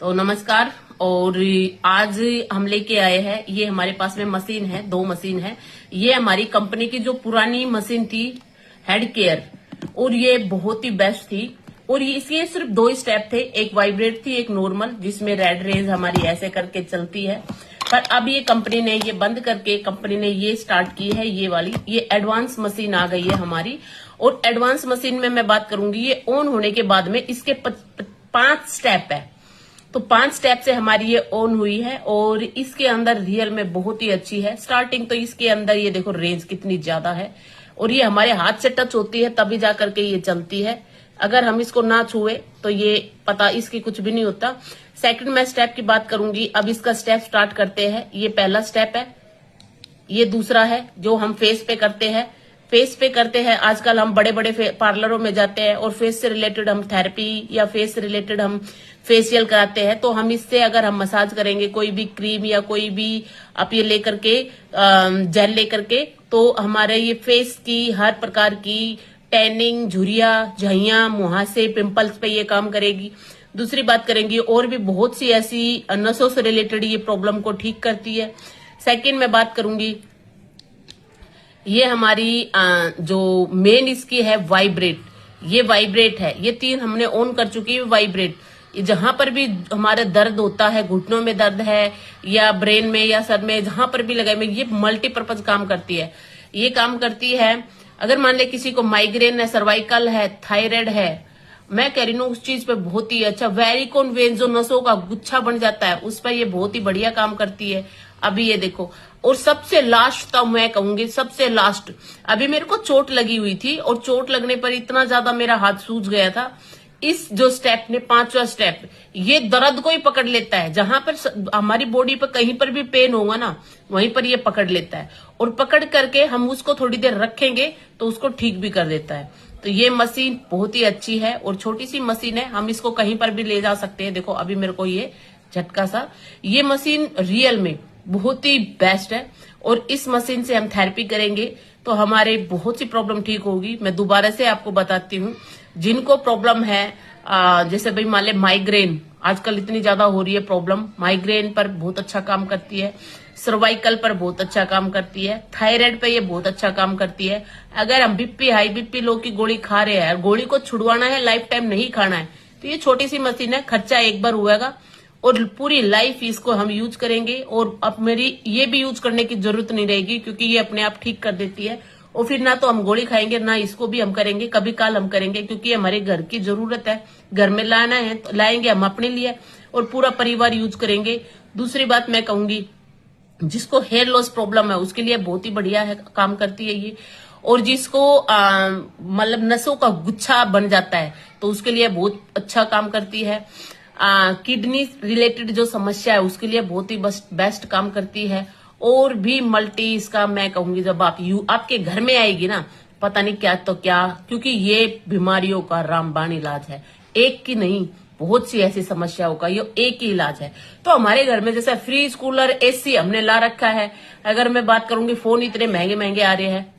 तो नमस्कार। और आज हम लेके आए हैं, ये हमारे पास में मशीन है, 2 मशीन है। ये हमारी कंपनी की जो पुरानी मशीन थी हेड केयर, और ये बहुत ही बेस्ट थी। और इसके सिर्फ 2 स्टेप थे, एक वाइब्रेट थी, एक नॉर्मल, जिसमें रेड रेज हमारी ऐसे करके चलती है। पर अब ये कंपनी ने ये बंद करके कंपनी ने ये स्टार्ट की है, ये वाली, ये एडवांस मशीन आ गई है हमारी। और एडवांस मशीन में मैं बात करूंगी, ये ऑन होने के बाद में इसके 5 स्टेप है। तो 5 स्टेप से हमारी ये ऑन हुई है और इसके अंदर रियल में बहुत ही अच्छी है। स्टार्टिंग तो इसके अंदर ये देखो रेंज कितनी ज्यादा है, और ये हमारे हाथ से टच होती है तभी जा करके ये चलती है। अगर हम इसको ना छुए तो ये पता इसकी कुछ भी नहीं होता। सेकंड मैं स्टेप की बात करूंगी। अब इसका स्टेप स्टार्ट करते हैं। ये पहला स्टेप है, ये दूसरा है जो हम फेस पे करते हैं। फेस पे करते हैं, आजकल हम बड़े बड़े पार्लरों में जाते हैं और फेस से रिलेटेड हम थेरेपी या फेस से रिलेटेड हम फेशियल कराते हैं। तो हम इससे अगर हम मसाज करेंगे, कोई भी क्रीम या कोई भी आप ये लेकर के जेल लेकर के, तो हमारे ये फेस की हर प्रकार की टैनिंग, झुर्रियां, झइयां, मुहासे, पिंपल्स पे ये काम करेगी। दूसरी बात करेंगे, और भी बहुत सी ऐसी नसों से रिलेटेड ये प्रॉब्लम को ठीक करती है। सेकंड मैं बात करूंगी, ये हमारी जो मेन इसकी है वाइब्रेट, ये वाइब्रेट है। ये 3 हमने ऑन कर चुकी है वाइब्रेट। जहां पर भी हमारे दर्द होता है, घुटनों में दर्द है या ब्रेन में या सर में, जहां पर भी लगाए में, ये मल्टीपर्पज काम करती है। ये काम करती है, अगर मान ले किसी को माइग्रेन है, सर्वाइकल है, थायराइड है, मैं कह रही हूँ उस चीज पे बहुत ही अच्छा। वेरिकोन वेन जो नसों का गुच्छा बन जाता है, उस पर ये बहुत ही बढ़िया काम करती है। अभी ये देखो, और सबसे लास्ट तब मैं कहूंगी, सबसे लास्ट, अभी मेरे को चोट लगी हुई थी और चोट लगने पर इतना ज्यादा मेरा हाथ सूज गया था। इस जो स्टेप ने 5वां स्टेप, ये दर्द को ही पकड़ लेता है। जहां पर हमारी बॉडी पर कहीं पर भी पेन होगा ना, वहीं पर ये पकड़ लेता है, और पकड़ करके हम उसको थोड़ी देर रखेंगे तो उसको ठीक भी कर देता है। तो ये मशीन बहुत ही अच्छी है और छोटी सी मशीन है, हम इसको कहीं पर भी ले जा सकते हैं। देखो अभी मेरे को ये झटका सा, ये मशीन रियल में बहुत ही बेस्ट है। और इस मशीन से हम थेरेपी करेंगे तो हमारे बहुत सी प्रॉब्लम ठीक होगी। मैं दोबारा से आपको बताती हूँ, जिनको प्रॉब्लम है जैसे भाई मान ले माइग्रेन, आजकल इतनी ज्यादा हो रही है प्रॉब्लम, माइग्रेन पर बहुत अच्छा काम करती है, सर्वाइकल पर बहुत अच्छा काम करती है, थायराइड पे ये बहुत अच्छा काम करती है। अगर हम बीपी, हाई बीपी लो की गोली खा रहे हैं, गोली को छुड़वाना है, लाइफ टाइम नहीं खाना है, तो ये छोटी सी मशीन है, खर्चा एक बार हुएगा और पूरी लाइफ इसको हम यूज करेंगे। और अब मेरी ये भी यूज करने की जरूरत नहीं रहेगी, क्योंकि ये अपने आप ठीक कर देती है। और फिर ना तो हम गोली खाएंगे, ना इसको भी हम करेंगे, कभी काल हम करेंगे, क्योंकि हमारे घर की जरूरत है, घर में लाना है तो लाएंगे हम अपने लिए, और पूरा परिवार यूज करेंगे। दूसरी बात मैं कहूंगी, जिसको हेयर लॉस प्रॉब्लम है उसके लिए बहुत ही बढ़िया है, काम करती है ये। और जिसको मतलब नसों का गुच्छा बन जाता है तो उसके लिए बहुत अच्छा काम करती है। किडनी रिलेटेड जो समस्या है उसके लिए बहुत ही बेस्ट काम करती है। और भी मल्टी इसका मैं कहूंगी, जब आपके घर में आएगी ना, पता नहीं क्या तो क्या, क्योंकि ये बीमारियों का रामबाण इलाज है, एक की नहीं, बहुत सी ऐसी समस्याओं का ये एक ही इलाज है। तो हमारे घर में जैसे फ्रिज, कूलर, एसी हमने ला रखा है। अगर मैं बात करूंगी, फोन इतने महंगे महंगे आ रहे हैं,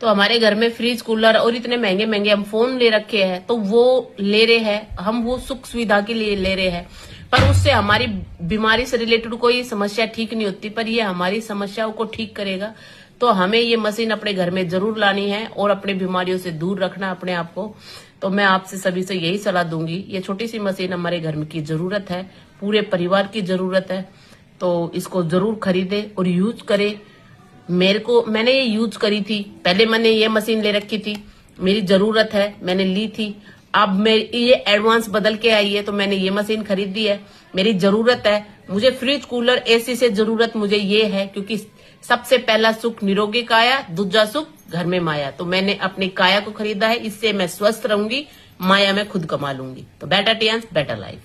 तो हमारे घर में फ्रिज, कूलर और इतने महंगे महंगे हम फोन ले रखे हैं, तो वो ले रहे हैं, हम वो सुख सुविधा के लिए ले रहे हैं, पर उससे हमारी बीमारी से रिलेटेड कोई समस्या ठीक नहीं होती, पर ये हमारी समस्याओं को ठीक करेगा। तो हमें ये मशीन अपने घर में जरूर लानी है और अपनी बीमारियों से दूर रखना अपने आप को। तो मैं आपसे सभी से यही सलाह दूंगी, ये छोटी सी मशीन हमारे घर में की जरूरत है, पूरे परिवार की जरूरत है, तो इसको जरूर खरीदे और यूज करे। मैंने ये यूज करी थी, पहले मैंने ये मशीन ले रखी थी, मेरी जरूरत है, मैंने ली थी। अब ये एडवांस बदल के आई है तो मैंने ये मशीन खरीदी है, मेरी जरूरत है। मुझे फ्रिज, कूलर, एसी से जरूरत मुझे ये है, क्योंकि सबसे पहला सुख निरोगी काया, दूसरा सुख घर में माया। तो मैंने अपनी काया को खरीदा है, इससे मैं स्वस्थ रहूंगी, माया में खुद कमा लूंगी। तो बेटर टियंस बेटर लाइफ।